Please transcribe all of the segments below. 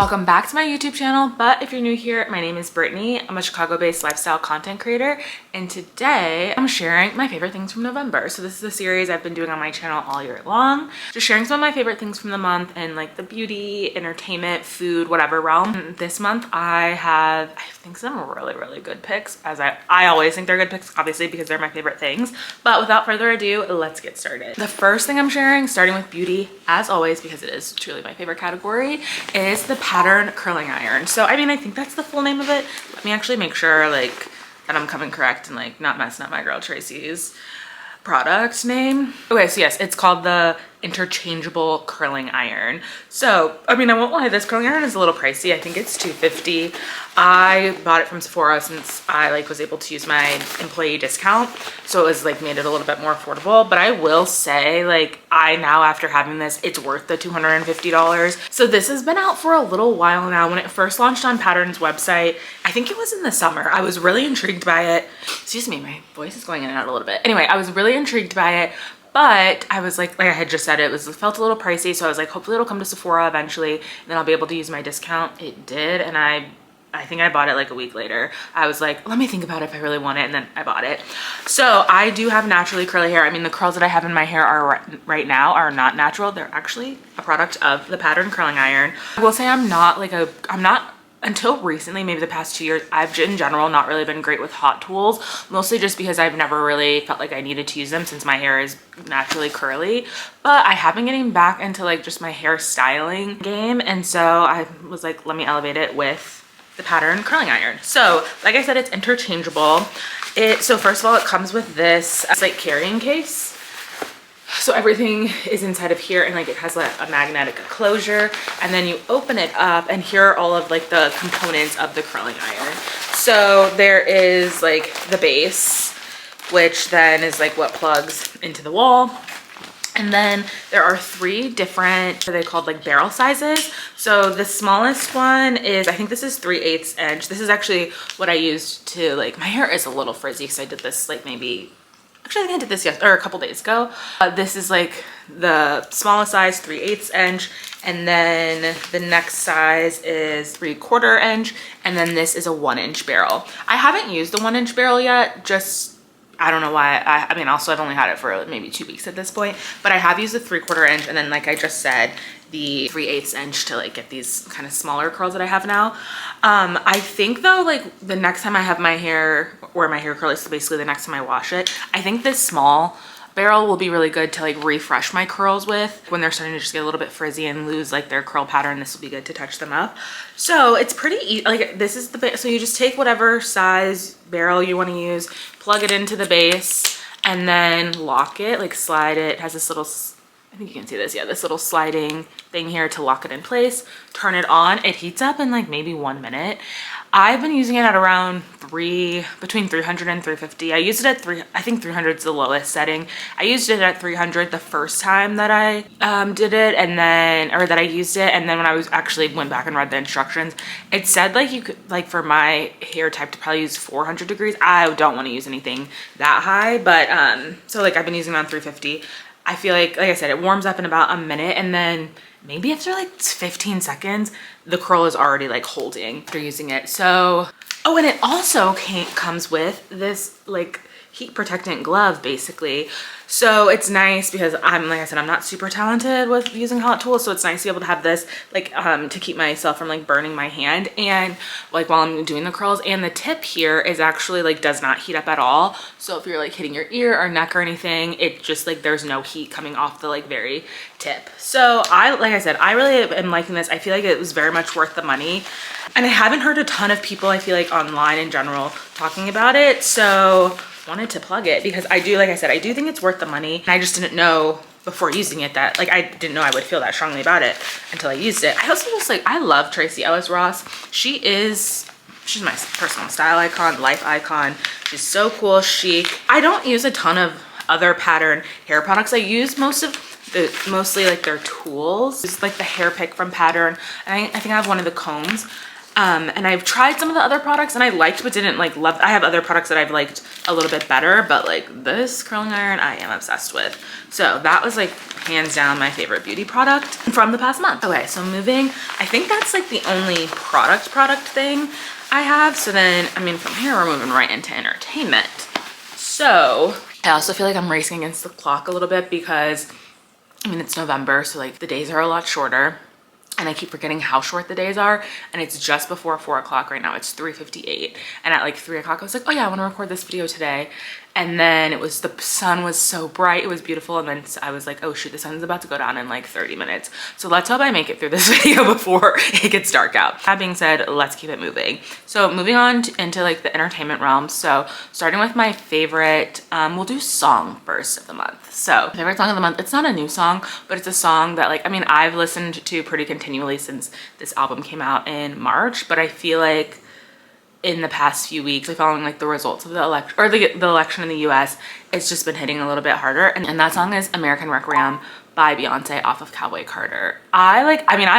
Welcome back to my YouTube channel, but if you're new here, my name is Brittany. I'm a Chicago-based lifestyle content creator, and today I'm sharing my favorite things from November. So this is a series I've been doing on my channel all year long, just sharing some of my favorite things from the month and like the beauty, entertainment, food, whatever realm. And this month I think some really good picks, as I always think they're good picks, obviously, because they're my favorite things. But without further ado, let's get started. The first thing I'm sharing, starting with beauty, as always, because it is truly my favorite category, is the Pattern curling iron. So I mean, I think that's the full name of it. Let me actually make sure like that I'm coming correct and like not messing up my girl Tracy's product name. Okay, so yes, it's called the interchangeable curling iron. So I mean, I won't lie, this curling iron is a little pricey. I think it's $2.50. I bought it from Sephora since I like was able to use my employee discount, so it was like made it a little bit more affordable. But I will say, like, I now, after having this, it's worth the $250. So this has been out for a little while now. When it first launched on Pattern's website, I think it was in the summer, I was really intrigued by it. Excuse me, my voice is going in and out a little bit. Anyway, I was really intrigued by it, but I was like I had just said, it felt a little pricey. So I was like, hopefully it'll come to Sephora eventually, and then I'll be able to use my discount. It did, and I think I bought it like a week later. I was like, let me think about it if I really want it, and then I bought it. So I do have naturally curly hair. I mean, the curls that I have in my hair are right now are not natural. They're actually a product of the Pattern curling iron. I will say I'm not until recently, maybe the past 2 years, I've in general not really been great with hot tools, mostly just because I've never really felt like I needed to use them since my hair is naturally curly. But I have been getting back into like just my hair styling game, and so I was like, let me elevate it with the Pattern curling iron. So like I said, it's interchangeable. So first of all, it comes with this like carrying case. So everything is inside of here, and like it has a magnetic closure, and then you open it up, and here are all of like the components of the curling iron. So there is like the base, which then is like what plugs into the wall. And then there are three different, what are they called, like barrel sizes. So the smallest one is, I think this is 3/8 inch. This is actually what I used to, like, my hair is a little frizzy because I did this like maybe, actually I think I did this a couple days ago. This is like the smallest size, 3/8 inch. And then the next size is 3/4 inch. And then this is a 1-inch barrel. I haven't used the 1-inch barrel yet, just I don't know why. I mean, also I've only had it for maybe 2 weeks at this point, but I have used the 3/4 inch, and then like I just said, the 3/8 inch to like get these kind of smaller curls that I have now. I think though, like the next time I have my hair, or my hair curl is basically the next time I wash it, I think this small barrel will be really good to like refresh my curls with when they're starting to just get a little bit frizzy and lose like their curl pattern. This will be good to touch them up. So it's pretty easy. Like this is so you just take whatever size barrel you want to use, plug it into the base, and then lock it, like slide it. It has this little, I think you can see this, yeah, this little sliding thing here to lock it in place. Turn it on. It heats up in like maybe 1 minute. I've been using it at around between 300 and 350. I used it at I think 300 is the lowest setting. I used it at 300 the first time that I did it, and then, or that I used it. And then when I went back and read the instructions, it said like you could, like for my hair type, to probably use 400 degrees. I don't want to use anything that high, but so like I've been using it on 350. I feel like I said, it warms up in about a minute, and then maybe after like 15 seconds, the curl is already like holding after using it. So, oh, and it also comes with this like heat protectant glove basically. So it's nice because like I said, I'm not super talented with using hot tools, so it's nice to be able to have this like to keep myself from like burning my hand, and like while I'm doing the curls. And the tip here is actually like does not heat up at all. So if you're like hitting your ear or neck or anything, it just like there's no heat coming off the like very tip. So like I said, I really am liking this. I feel like it was very much worth the money, and I haven't heard a ton of people, I feel like online in general, talking about it. So wanted to plug it because I do, like I said, I do think it's worth the money. And I just didn't know before using it that, like, I didn't know I would feel that strongly about it until I used it. I also just like, I love Tracy Ellis Ross. She's my personal style icon, life icon. She's so cool, chic. I don't use a ton of other Pattern hair products. I use mostly like their tools. It's like the hair pick from Pattern, and I think I have one of the combs. And I've tried some of the other products and I liked but didn't like love. I have other products that I've liked a little bit better, but like this curling iron I am obsessed with. So that was like hands down my favorite beauty product from the past month. Okay, so moving, I think that's like the only product thing I have. So then, I mean, from here we're moving right into entertainment. So I also feel like I'm racing against the clock a little bit because I mean, it's November, so like the days are a lot shorter. And I keep forgetting how short the days are. And it's just before 4 o'clock right now. It's 3:58. And at like 3 o'clock, I was like, oh yeah, I want to record this video today. And then it was, the sun was so bright. It was beautiful. And then I was like, oh shoot, the sun's about to go down in like 30 minutes. So let's hope I make it through this video before it gets dark out. That being said, let's keep it moving. So moving on into like the entertainment realm. So starting with my favorite, we'll do song first of the month. So favorite song of the month, it's not a new song, but it's a song that like, I mean, I've listened to pretty continually since this album came out in March, but I feel like in the past few weeks, like following like the results of the election or the election in the US, it's just been hitting a little bit harder. And that song is American Requiem by Beyonce off of Cowboy Carter. I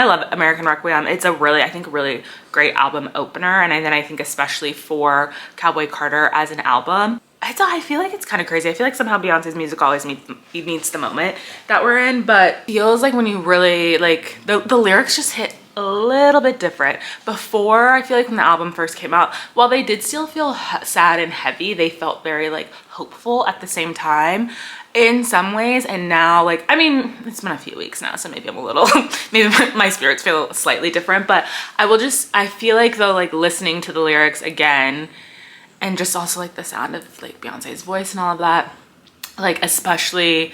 love American Requiem. It's a really, I think, really great album opener. And then I think especially for Cowboy Carter as an album, I feel like it's kind of crazy. I feel like somehow Beyonce's music always meets the moment that we're in, but feels like when you really like the lyrics just hit a little bit different. Before, I feel like when the album first came out, while they did still feel sad and heavy, they felt very like hopeful at the same time in some ways. And now, like, I mean, it's been a few weeks now, so maybe I'm a little, maybe my spirits feel slightly different, but I feel like though, like listening to the lyrics again, and just also like the sound of like Beyonce's voice and all of that, like especially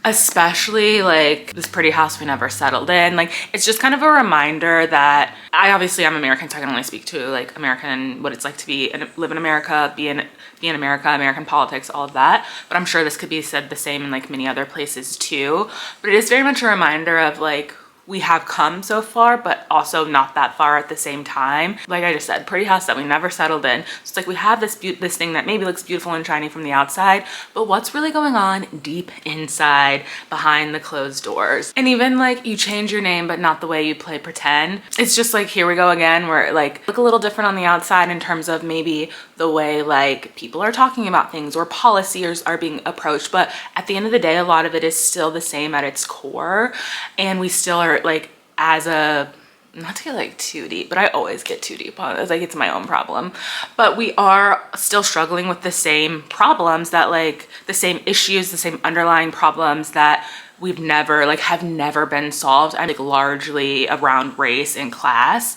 like this pretty house we never settled in, like it's just kind of a reminder that I'm American, so I can only speak to like American, what it's like to live in America, be in America, American politics, all of that. But I'm sure this could be said the same in like many other places too. But it is very much a reminder of like, we have come so far, but also not that far at the same time. Like I just said, pretty house that we never settled in. So it's like we have this thing that maybe looks beautiful and shiny from the outside, but what's really going on deep inside behind the closed doors? And even like you change your name, but not the way you play pretend. It's just like, here we go again, where like look a little different on the outside in terms of maybe the way like people are talking about things or policies are being approached. But at the end of the day, a lot of it is still the same at its core. And we still are like, not to get like too deep, but I always get too deep on it, like it's my own problem, but we are still struggling with the same problems that like the same issues, the same underlying problems that have never been solved. I'm like largely around race and class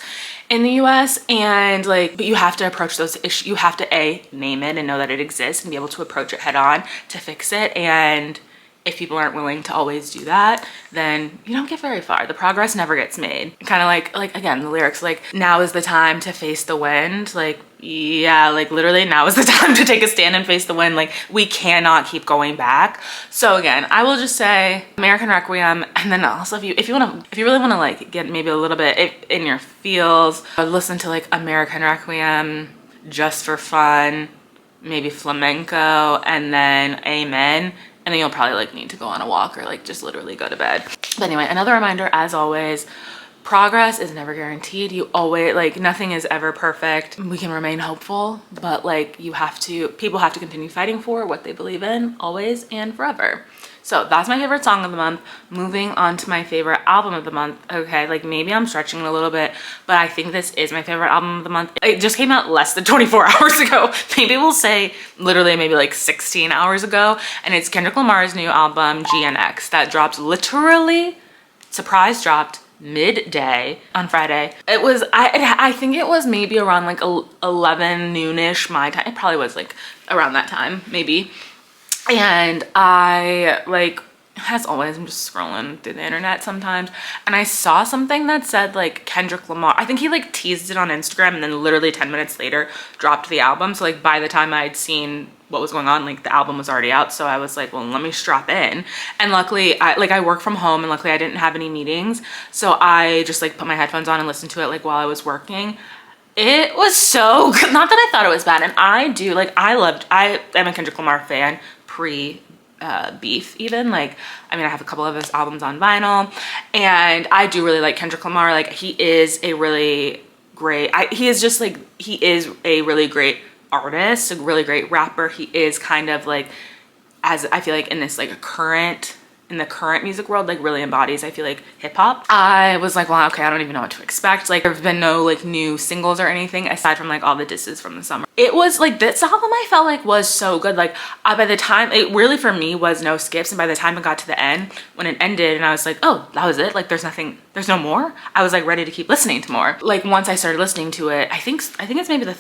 in the US, and like, but you have to approach those issues. You have to name it and know that it exists and be able to approach it head on to fix it. And if people aren't willing to always do that, then you don't get very far. The progress never gets made. Kind of like again, the lyrics, like now is the time to face the wind. Like, yeah, like literally now is the time to take a stand and face the wind. Like we cannot keep going back. So again, I will just say American Requiem. And then also if you really want to like get maybe a little bit in your feels, listen to like American Requiem just for fun, maybe flamenco, and then Amen. And then you'll probably like need to go on a walk or like just literally go to bed. But anyway, another reminder, as always, progress is never guaranteed. You always, like, nothing is ever perfect. We can remain hopeful, but like people have to continue fighting for what they believe in always and forever. So that's my favorite song of the month. Moving on to my favorite album of the month. Okay, like maybe I'm stretching it a little bit, but I think this is my favorite album of the month. It just came out less than 24 hours ago. Maybe we'll say literally maybe like 16 hours ago. And it's Kendrick Lamar's new album, GNX, that dropped literally, surprise dropped midday on Friday. It was, I think it was maybe around like 11 noonish my time. It probably was like around that time, maybe. And I like, as always, I'm just scrolling through the internet sometimes, and I saw something that said like Kendrick Lamar. I think he like teased it on Instagram and then literally 10 minutes later dropped the album. So like by the time I'd seen what was going on, like the album was already out. So I was like, well, let me strap in. And luckily I work from home, and luckily I didn't have any meetings. So I just like put my headphones on and listened to it like while I was working. It was so good. Not that I thought it was bad. And I am a Kendrick Lamar fan pre beef even. Like, I mean, I have a couple of his albums on vinyl, and I do really like Kendrick Lamar. Like, he is a really great. He is just like, he is a really great artist, a really great rapper. He is kind of like, as I feel like in this like in the current music world, like really embodies, I feel like, hip hop. I was like, well, okay, I don't even know what to expect. Like there've been no like new singles or anything aside from like all the disses from the summer. It was like, this album I felt like was so good. Like by the time, it really for me was no skips. And by the time it got to the end, when it ended and I was like, oh, that was it. Like there's no more. I was like ready to keep listening to more. Like once I started listening to it, I think it's maybe the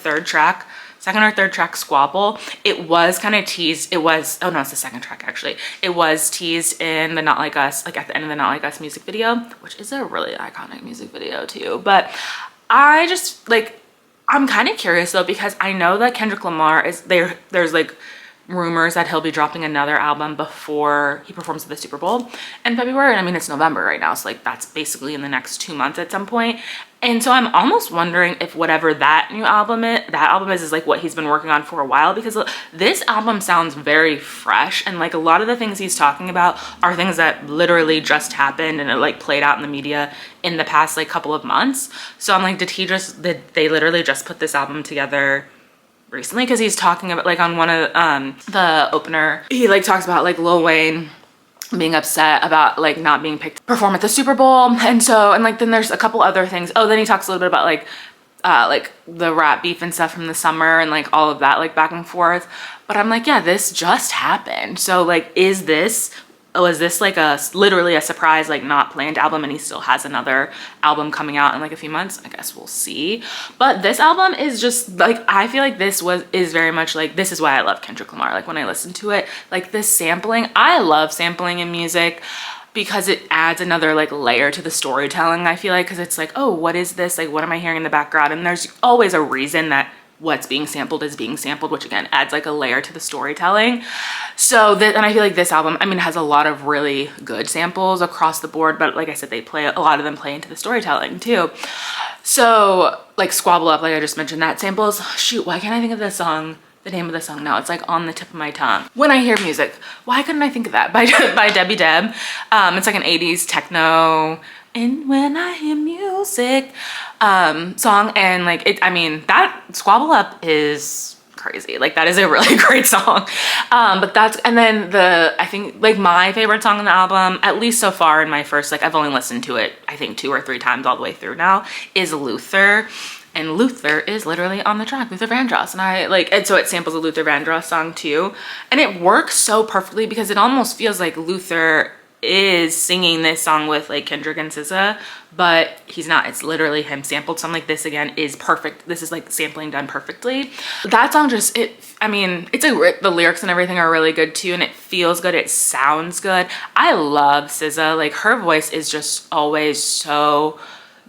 second or third track, Squabble. It was kind of teased. It was, oh no, it's the second track actually. It was teased in the Not Like Us, like at the end of the Not Like Us music video, which is a really iconic music video too. But I just like, I'm kind of curious though, because I know that Kendrick Lamar is there. There's like rumors that he'll be dropping another album before he performs at the Super Bowl in February. And I mean, it's November right now. So like that's basically in the next 2 months at some point. And so I'm almost wondering if whatever that album is like what he's been working on for a while, because this album sounds very fresh. And like a lot of the things he's talking about are things that literally just happened and it like played out in the media in the past like couple of months. So I'm like, did they literally just put this album together recently? Because he's talking about like on one of the opener, he like talks about like Lil Wayne being upset about like not being picked to perform at the Super Bowl. And so, and like then there's a couple other things. Oh, then he talks a little bit about like the rap beef and stuff from the summer and like all of that like back and forth. But I'm like, yeah, this just happened. So like, was this like literally a surprise, like not planned album, and he still has another album coming out in like a few months? I guess we'll see. But this album is just like, I feel like is very much like, this is why I love Kendrick Lamar. Like when I listen to it, like this sampling, I love sampling in music because it adds another like layer to the storytelling, I feel like, because it's like, oh, what is this? Like, what am I hearing in the background? And there's always a reason that what's being sampled is being sampled, which again adds like a layer to the storytelling. So that, and I feel like this album, I mean, it has a lot of really good samples across the board, but like I said, a lot of them play into the storytelling too. So like Squabble Up, like I just mentioned, that samples, shoot, why can't I think of the name of the song now? It's like on the tip of my tongue. When I hear music, why couldn't I think of that? By Debbie Deb. It's like an 80s techno, and when I hear music song, and like it, I mean, that Squabble Up is crazy. Like that is a really great song. But that's, and then I think like my favorite song on the album, at least so far in my first, like I've only listened to it I think 2 or 3 times all the way through now, is Luther. And Luther is literally on the track, Luther Vandross. And I like, and so it samples a Luther Vandross song too. And it works so perfectly because it almost feels like Luther is singing this song with like Kendrick and SZA, but he's not. It's literally him sampled. So I'm like, this again is perfect. This is like sampling done perfectly. That song just, I mean, the lyrics and everything are really good too, and it feels good. It sounds good. I love SZA. Like her voice is just always so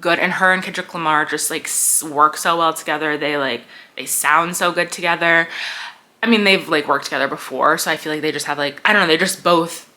good, and her and Kendrick Lamar just like work so well together. They sound so good together. I mean, they've like worked together before, so I feel like they just have like, I don't know, they just both,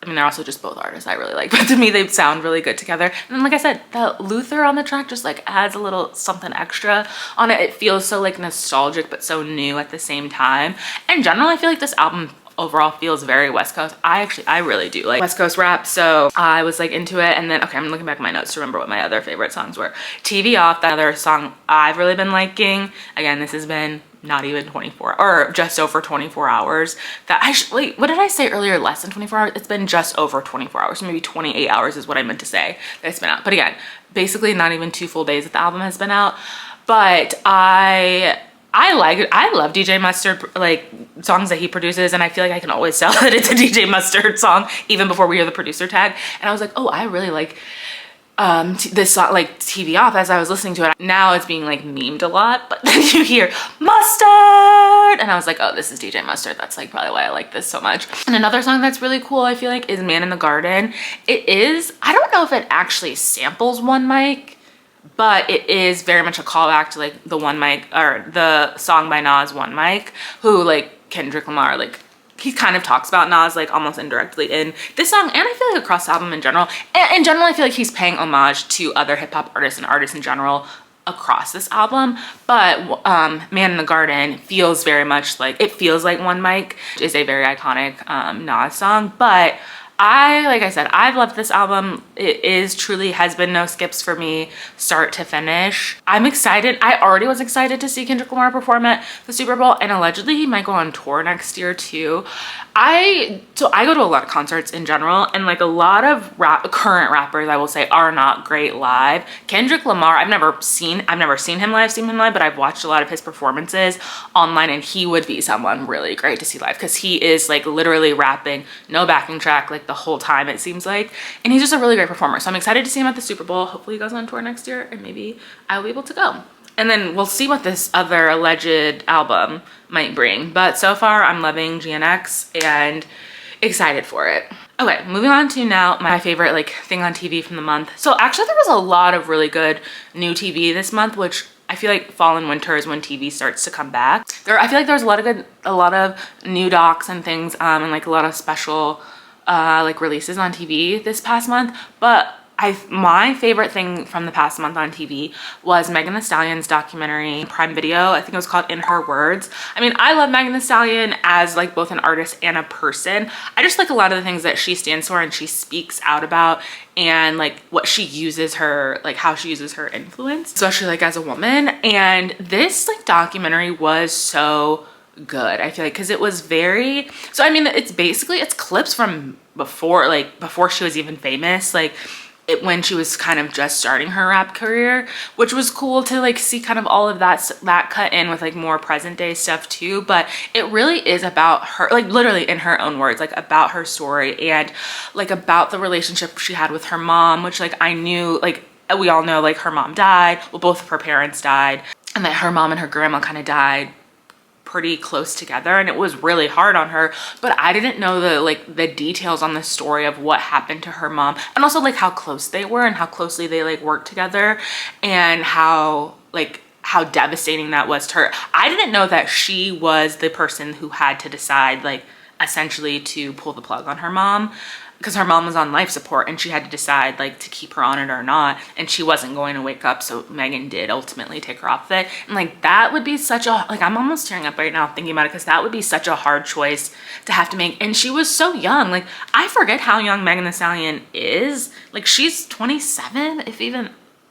I mean, they're also just both artists I really like, but to me, they sound really good together. And then, like I said, that Luther on the track just like adds a little something extra on it. It feels so like nostalgic, but so new at the same time. In general, I feel like this album overall feels very West Coast. I really do like West Coast rap, so I was like into it. And then, okay, I'm looking back at my notes to remember what my other favorite songs were. TV Off, that other song I've really been liking. Again, this has been not even 24 or just over 24 hours. Wait, what did I say earlier? Less than 24 hours? It's been just over 24 hours. Maybe 28 hours is what I meant to say that it's been out. But again, basically not even 2 full days that the album has been out. But I like it. I love DJ Mustard, like songs that he produces, and I feel like I can always tell that it's a DJ Mustard song even before we hear the producer tag. And I was like, oh, I really like this song, like TV Off, as I was listening to it. Now it's being like memed a lot, but then you hear Mustard, and I was like, oh, this is DJ Mustard. That's like probably why I like this so much. And another song that's really cool, I feel like, is Man in the Garden. It is, I don't know if it actually samples One Mic, but it is very much a callback to like the One Mic, or the song by Nas, One Mic, who like Kendrick Lamar, like he kind of talks about Nas like almost indirectly in this song, and I feel like across the album in general. In general, I feel like he's paying homage to other hip hop artists and artists in general across this album. But Man in the Garden feels very much like, it feels like One Mic is a very iconic Nas song, but like I said, I've loved this album. It is truly has been no skips for me, start to finish. I'm excited. I already was excited to see Kendrick Lamar perform at the Super Bowl, and allegedly he might go on tour next year too. So I go to a lot of concerts in general, and like a lot of current rappers, I will say, are not great live. Kendrick Lamar, I've never seen him live, but I've watched a lot of his performances online, and he would be someone really great to see live because he is like literally rapping, no backing track, like the whole time it seems like, and he's just a really great performer. So I'm excited to see him at the Super Bowl. Hopefully he goes on tour next year, and maybe I'll be able to go. And then we'll see what this other alleged album might bring. But so far, I'm loving GNX and excited for it. Okay, moving on to now my favorite like thing on TV from the month. So actually there was a lot of really good new TV this month, which I feel like fall and winter is when TV starts to come back. I feel like there was a lot of new docs and things, and like a lot of special like releases on TV this past month. But my favorite thing from the past month on TV was Megan Thee Stallion's documentary, Prime Video. I think it was called In Her Words. I mean, I love Megan Thee Stallion as like both an artist and a person. I just like a lot of the things that she stands for and she speaks out about, and like what she uses her, like how she uses her influence, especially like as a woman. And this like documentary was so good, I feel like, because it was very, so I mean, it's clips from before she was even famous, like when she was kind of just starting her rap career, which was cool to like see kind of all of that cut in with like more present day stuff too. But it really is about her, like literally in her own words, like about her story and like about the relationship she had with her mom, which like I knew, like we all know, like her mom died, well both of her parents died, and that her mom and her grandma kind of died pretty close together, and it was really hard on her. But I didn't know the details on the story of what happened to her mom, and also like how close they were and how closely they like worked together, and how devastating that was to her. I didn't know that she was the person who had to decide, like essentially to pull the plug on her mom, because her mom was on life support and she had to decide like to keep her on it or not, and she wasn't going to wake up, so Megan did ultimately take her off of it. And like that would be such a, like I'm almost tearing up right now thinking about it, because that would be such a hard choice to have to make. And she was so young, like I forget how young Megan Thee Stallion is, like she's 27,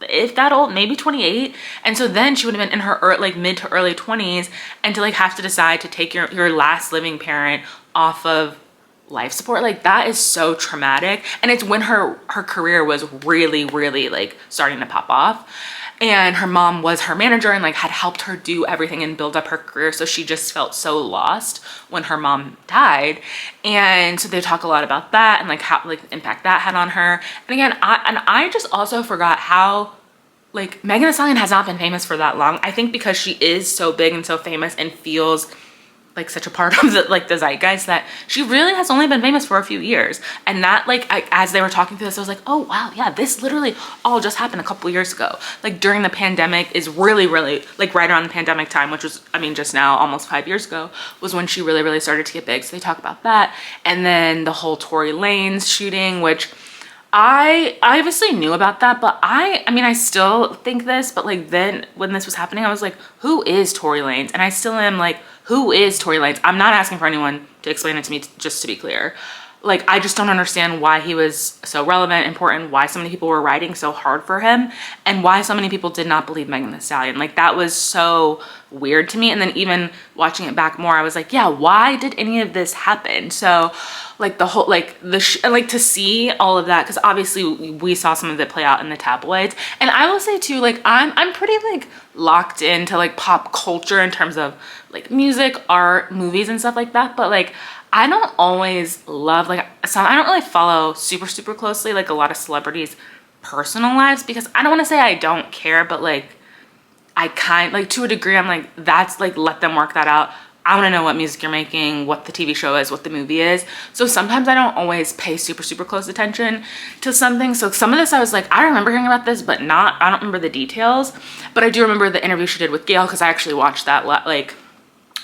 if that old, maybe 28. And so then she would have been in her like mid to early 20s, and to like have to decide to take your last living parent off of life support, like that is so traumatic. And it's when her career was really like starting to pop off, and her mom was her manager and like had helped her do everything and build up her career, so she just felt so lost when her mom died. And so they talk a lot about that and like how like the impact that had on her. And again, I just also forgot how like Megan Thee Stallion has not been famous for that long, I think, because she is so big and so famous and feels like such a part of the zeitgeist, that she really has only been famous for a few years. And that like as they were talking through this, I was like, oh wow, yeah, this literally all just happened a couple years ago, like during the pandemic, is really like right around the pandemic time, which was, I mean, just now almost 5 years ago, was when she really started to get big. So they talk about that. And then the whole Tory Lanez shooting, which I obviously knew about that, but I mean, I still think this, but like then when this was happening, I was like, who is Tory Lanez? And I still am like, who is Tory Lanez? I'm not asking for anyone to explain it to me, just to be clear. Like, I just don't understand why he was so relevant, important, why so many people were writing so hard for him, and why so many people did not believe Megan Thee Stallion. Like, that was so weird to me. And then even watching it back more, I was like, yeah, why did any of this happen? So like the whole, like like to see all of that, because obviously we saw some of it play out in the tabloids. And I will say too, like I'm pretty like locked into like pop culture in terms of like music, art, movies and stuff like that, but like I don't always love like some, I don't really follow super closely like a lot of celebrities' personal lives, because I don't want to say I don't care, but like I kind like to a degree I'm like, that's like, let them work that out. I want to know what music you're making, what the TV show is, what the movie is. So sometimes I don't always pay super close attention to something. So some of this I was like, I remember hearing about this, but I don't remember the details. But I do remember the interview she did with Gail, because I actually watched that like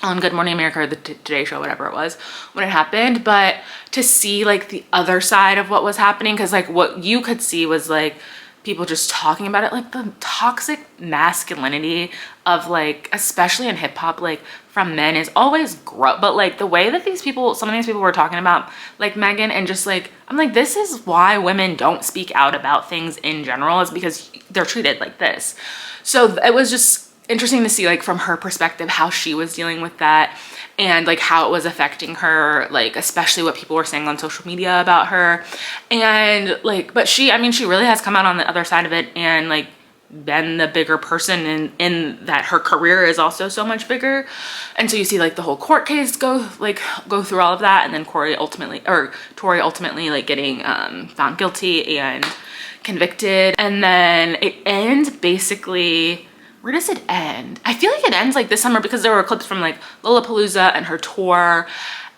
on Good Morning America or the Today Show, whatever it was, when it happened. But to see like the other side of what was happening, because like what you could see was like people just talking about it, like the toxic masculinity of like, especially in hip hop, like from men is always gross. But like the way that some of these people were talking about like Megan, and just like, I'm like, this is why women don't speak out about things in general, is because they're treated like this. So it was just interesting to see like from her perspective how she was dealing with that, and like how it was affecting her, like especially what people were saying on social media about her. And like, but she, I mean, she really has come out on the other side of it, and like been the bigger person in that her career is also so much bigger. And so you see like the whole court case go through all of that, and then Tori ultimately like getting found guilty and convicted. And then it ends basically, where does it end? I feel like it ends like this summer, because there were clips from like Lollapalooza and her tour,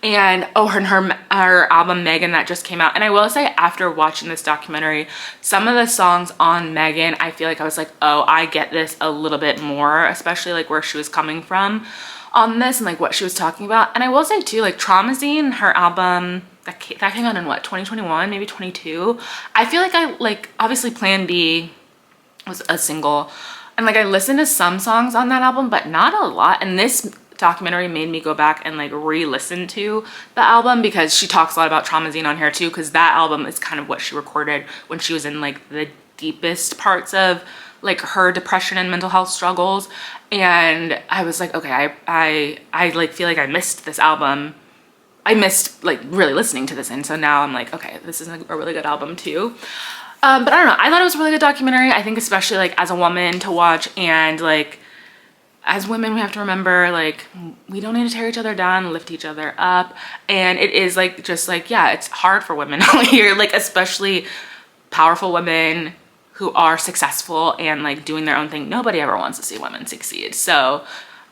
and her album Megan that just came out. And I will say, after watching this documentary, some of the songs on Megan, I feel like I was like, oh, I get this a little bit more, especially like where she was coming from on this and like what she was talking about. And I will say too, like Traumazine, her album that came out in what, 2021, maybe 22. I feel like I like, obviously Plan B was a single, and like I listened to some songs on that album, but not a lot. And this documentary made me go back and like re-listen to the album, because she talks a lot about Traumazine on here too, because that album is kind of what she recorded when she was in like the deepest parts of like her depression and mental health struggles. And I was like, okay, I like feel like I missed this album. I missed like really listening to this, and so now I'm like, okay, this is a really good album too. But I don't know, I thought it was a really good documentary. I think especially like as a woman to watch, and like as women, we have to remember, like, we don't need to tear each other down, lift each other up. And it is like, just like, yeah, it's hard for women out here, like especially powerful women who are successful and like doing their own thing. Nobody ever wants to see women succeed. So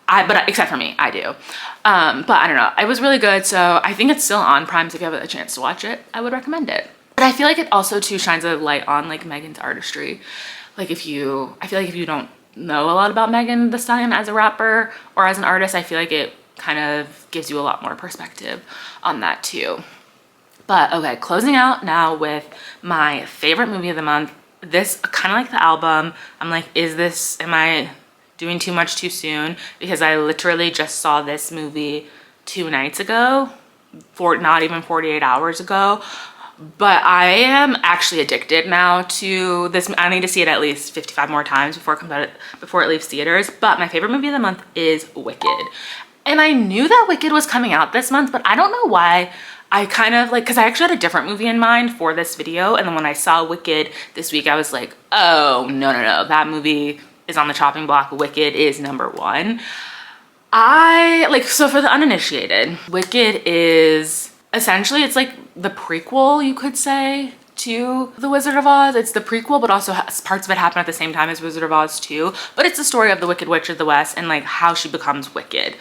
but except for me, I do. But I don't know, it was really good. So I think it's still on Prime, so if you have a chance to watch it, I would recommend it. But I feel like it also too shines a light on like Megan's artistry. Like I feel like if you don't know a lot about Megan Thee Stallion as a rapper or as an artist, I feel like it kind of gives you a lot more perspective on that too. But okay, closing out now with my favorite movie of the month. This kind of like the album, I'm like, am I doing too much too soon? Because I literally just saw this movie 2 nights ago, not even 48 hours ago. But I am actually addicted now to this. I need to see it at least 55 more times before it leaves theaters. But my favorite movie of the month is Wicked. And I knew that Wicked was coming out this month, but I don't know why. I kind of like, because I actually had a different movie in mind for this video. And then when I saw Wicked this week, I was like, oh, no, that movie is on the chopping block. Wicked is #1. So for the uninitiated, Wicked is essentially, it's like the prequel, you could say, to The Wizard of Oz. It's the prequel, but also parts of it happen at the same time as Wizard of Oz too. But it's the story of the Wicked Witch of the West and like how she becomes wicked.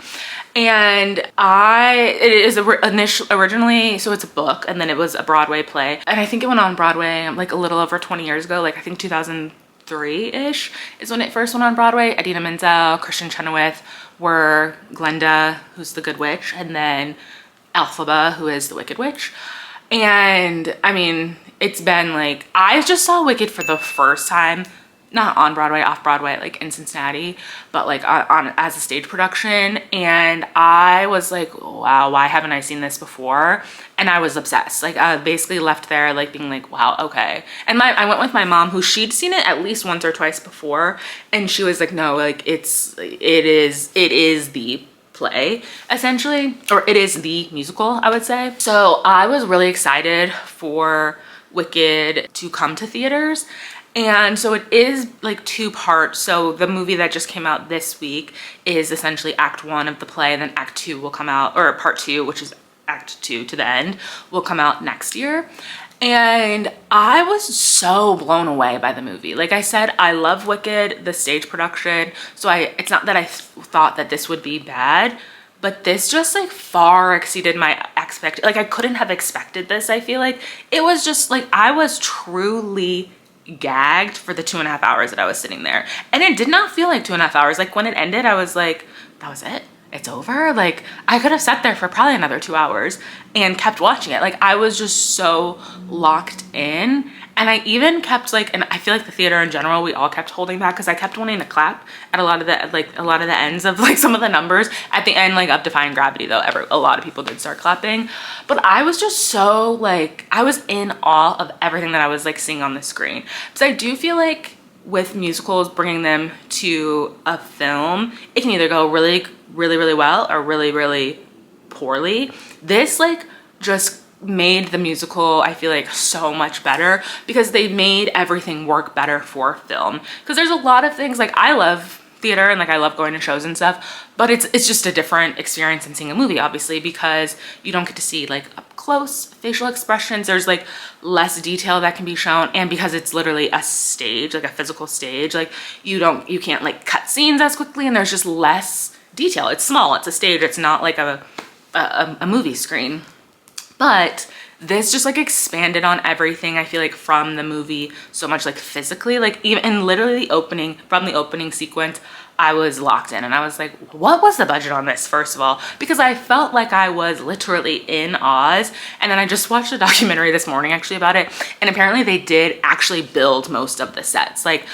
And it is originally, so it's a book, and then it was a Broadway play. And I think it went on Broadway like a little over 20 years ago, like I think 2003-ish is when it first went on Broadway. Idina Menzel, Kristen Chenoweth were Glenda, who's the Good Witch, and then Elphaba, who is the Wicked Witch. And I mean, it's been like, I just saw Wicked for the first time, not on Broadway, off Broadway, like in Cincinnati, but like on as a stage production. And I was like, wow, why haven't I seen this before? And I was obsessed. Like I basically left there like being like, wow, okay. And I went with my mom, who she'd seen it at least once or twice before, and she was like, no, like it is the play essentially, or it is the musical, I would say. So I was really excited for Wicked to come to theaters. And so it is like 2 parts. So the movie that just came out this week is essentially Act 1 of the play, and then Act 2 will come out, or Part 2, which is Act 2 to the end, will come out next year. And I was so blown away by the movie. Like I said, I love Wicked, the stage production. So it's not that I thought that this would be bad, but this just like far exceeded my like I couldn't have expected this. I feel like it was just like, I was truly gagged for the 2.5 hours that I was sitting there. And it did not feel like 2.5 hours. Like when it ended, I was like, that was it. it's over. Like I could have sat there for probably another 2 hours and kept watching it. Like I was just so locked in. And I even kept like, and I feel like the theater in general, we all kept holding back because I kept wanting to clap at a lot of the ends of like some of the numbers. At the end, like of Defying Gravity though, a lot of people did start clapping. But I was just so like, I was in awe of everything that I was like seeing on the screen. Because I do feel like with musicals, bringing them to a film, it can either go really, really, really well or really, really poorly. This like just made the musical, I feel like, so much better because they made everything work better for film. Because there's a lot of things, like I love theater and like I love going to shows and stuff, but it's just a different experience than seeing a movie, obviously, because you don't get to see like up close facial expressions. There's like less detail that can be shown, and because it's literally a stage, like a physical stage, like you can't like cut scenes as quickly, and there's just less detail. It's small, it's a stage, it's not like a movie screen. But this just like expanded on everything, I feel like, from the movie so much, like physically, like even and literally from the opening sequence, I was locked in and I was like, what was the budget on this, first of all? Because I felt like I was literally in Oz. And then I just watched a documentary this morning actually about it. And apparently they did actually build most of the sets. Like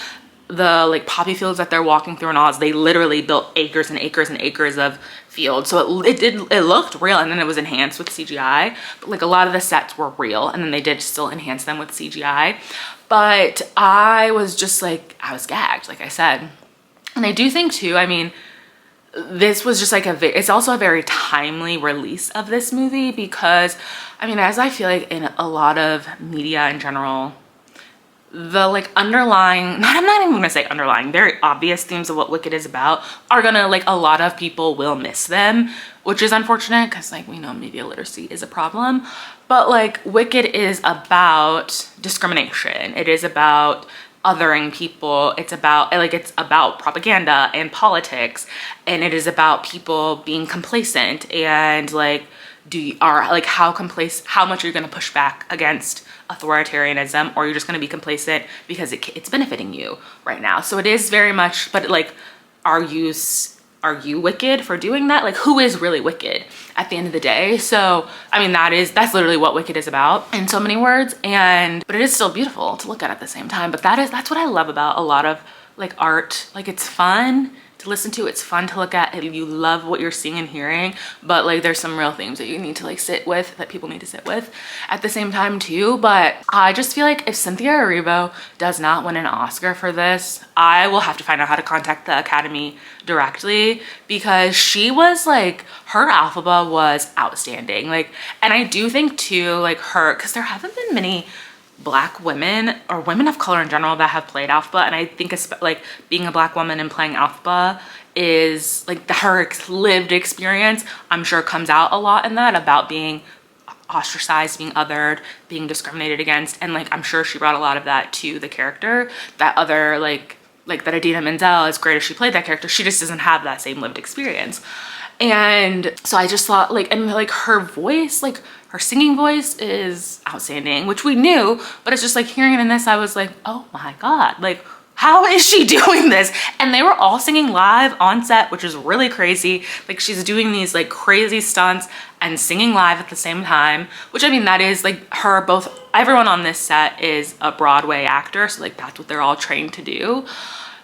the like poppy fields that they're walking through in Oz, they literally built acres and acres and acres of field. So it looked real, and then it was enhanced with CGI, but like a lot of the sets were real, and then they did still enhance them with CGI. But I was just like, I was gagged, like I said. And I do think too, I mean, this was just like it's also a very timely release of this movie because, I mean, as I feel like in a lot of media in general, the like underlying, I'm not even gonna say underlying, very obvious themes of what Wicked is about are gonna, like, a lot of people will miss them, which is unfortunate because like we know media literacy is a problem. But like Wicked is about discrimination. It is about othering people. It's about propaganda and politics, and it is about people being complacent and like how much are you going to push back against authoritarianism, or you're just going to be complacent because it's benefiting you right now. So it is very much, but like, are you wicked for doing that? Like, who is really wicked at the end of the day? So I mean, that's literally what Wicked is about in so many words. But it is still beautiful to look at the same time. But that's what I love about a lot of like art. Like, it's fun to listen to, it's fun to look at, and you love what you're seeing and hearing, but like there's some real themes that you need to like sit with, that people need to sit with at the same time too. But I just feel like if Cynthia Erivo does not win an Oscar for this, I will have to find out how to contact the Academy directly, because she was like, her alphabet was outstanding. Like, and I do think too, like her, because there haven't been many Black women or women of color in general that have played Alphaba, and I think it's like being a Black woman and playing Alphaba is like her lived experience, I'm sure, comes out a lot in that, about being ostracized, being othered, being discriminated against. And like, I'm sure she brought a lot of that to the character. That other like that Idina Menzel, as great as she played that character, she just doesn't have that same lived experience. And so I just thought, like, and like her voice, like her singing voice is outstanding, which we knew, but it's just like hearing it in this, I was like, oh my God, like, how is she doing this? And they were all singing live on set, which is really crazy. Like, she's doing these like crazy stunts and singing live at the same time, which, I mean, that is like everyone on this set is a Broadway actor. So like, that's what they're all trained to do.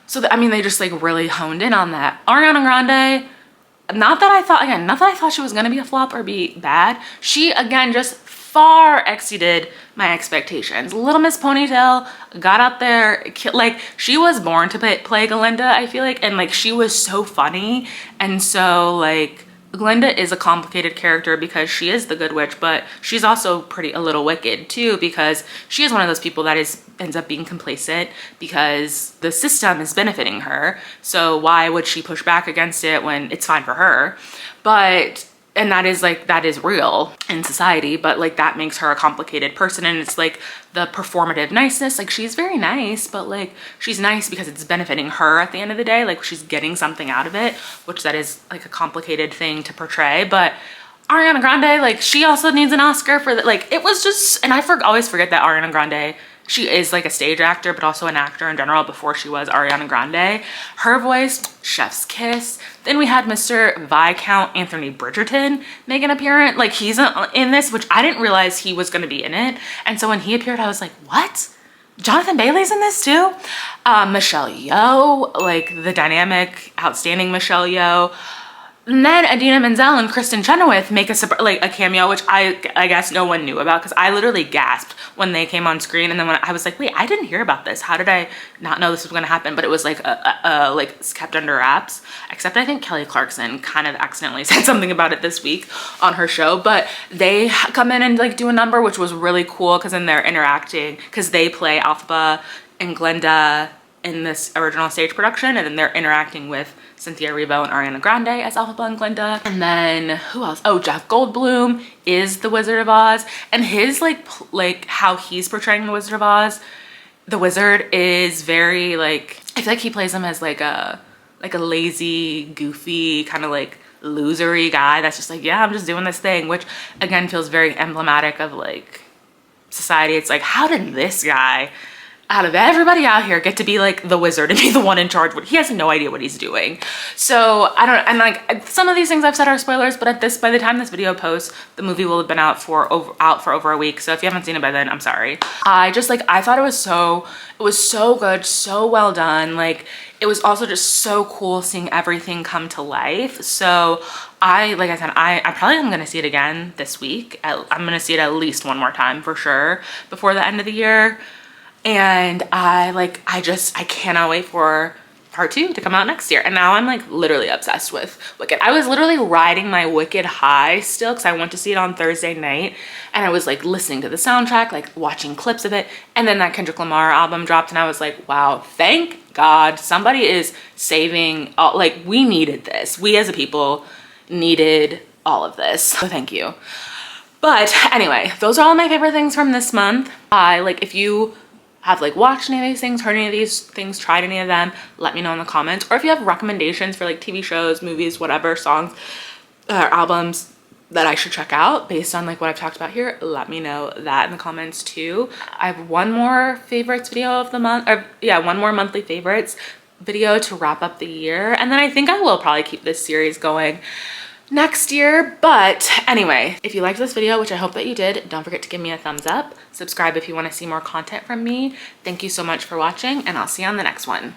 So I mean, they just like really honed in on that. Ariana Grande, not that I thought she was gonna be a flop or be bad. She, again, just far exceeded my expectations. Little Miss Ponytail got out there, like, she was born to play Glinda, I feel like, and like, she was so funny. And so like, Glinda is a complicated character because she is the good witch, but she's also a little wicked too, because she is one of those people that ends up being complacent because the system is benefiting her. So why would she push back against it when it's fine for her? And that is real in society, but like, that makes her a complicated person. And it's like the performative niceness, like, she's very nice, but like, she's nice because it's benefiting her at the end of the day. Like, she's getting something out of it, which that is like a complicated thing to portray. But Ariana Grande, like, she also needs an Oscar for that. Like, it was just, and I always forget that Ariana Grande she is like a stage actor, but also an actor in general before she was Ariana Grande. Her voice, chef's kiss. Then we had Mr. Viscount Anthony Bridgerton make an appearance. Like, he's in this, which I didn't realize he was gonna be in it. And so when he appeared, I was like, what? Jonathan Bailey's in this too? Michelle Yeoh, like the dynamic, outstanding Michelle Yeoh. And then Idina Menzel and Kristen Chenoweth make a cameo, which I guess no one knew about, because I literally gasped when they came on screen. And then when I was like, wait, I didn't hear about this. How did I not know this was going to happen? But it was like like kept under wraps. Except I think Kelly Clarkson kind of accidentally said something about it this week on her show. But they come in and like do a number, which was really cool, because then they're interacting, because they play Alphaba and Glenda in this original stage production, and then they're interacting with Cynthia Erivo and Ariana Grande as Alphaba and Glenda. And then who else? Oh, Jeff Goldblum is the Wizard of Oz, and his like how he's portraying the Wizard of Oz. The wizard is very like, I feel like he plays him as like a lazy, goofy, kind of like losery guy that's just like, yeah, I'm just doing this thing, which again feels very emblematic of like society. It's like, how did this guy out of everybody out here get to be like the wizard and be the one in charge when he has no idea what he's doing? So I don't, and like some of these things I've said are spoilers, but by the time this video posts, the movie will have been out for over a week. So if you haven't seen it by then, I'm sorry. I thought it was so good, so well done. Like, it was also just so cool seeing everything come to life. So like I said, I probably am gonna see it again this week. I'm gonna see it at least one more time for sure before the end of the year. And I cannot wait for part 2 to come out next year. And now I'm like literally obsessed with Wicked. I was literally riding my Wicked high still, because I went to see it on Thursday night, and I was like listening to the soundtrack, like watching clips of it. And then that Kendrick Lamar album dropped, and I was like, wow, thank God somebody is saving like, we needed this. We as a people needed all of this. So thank you. But anyway, those are all my favorite things from this month. If you have like watched any of these things, heard any of these things, tried any of them, let me know in the comments. Or if you have recommendations for like TV shows, movies, whatever, songs or albums that I should check out based on like what I've talked about here, let me know that in the comments too. I have one more favorites video of the month, or yeah, one more monthly favorites video to wrap up the year. And then I think I will probably keep this series going next year. But anyway, if you liked this video, which I hope that you did, don't forget to give me a thumbs up. Subscribe if you want to see more content from me. Thank you so much for watching, and I'll see you on the next one.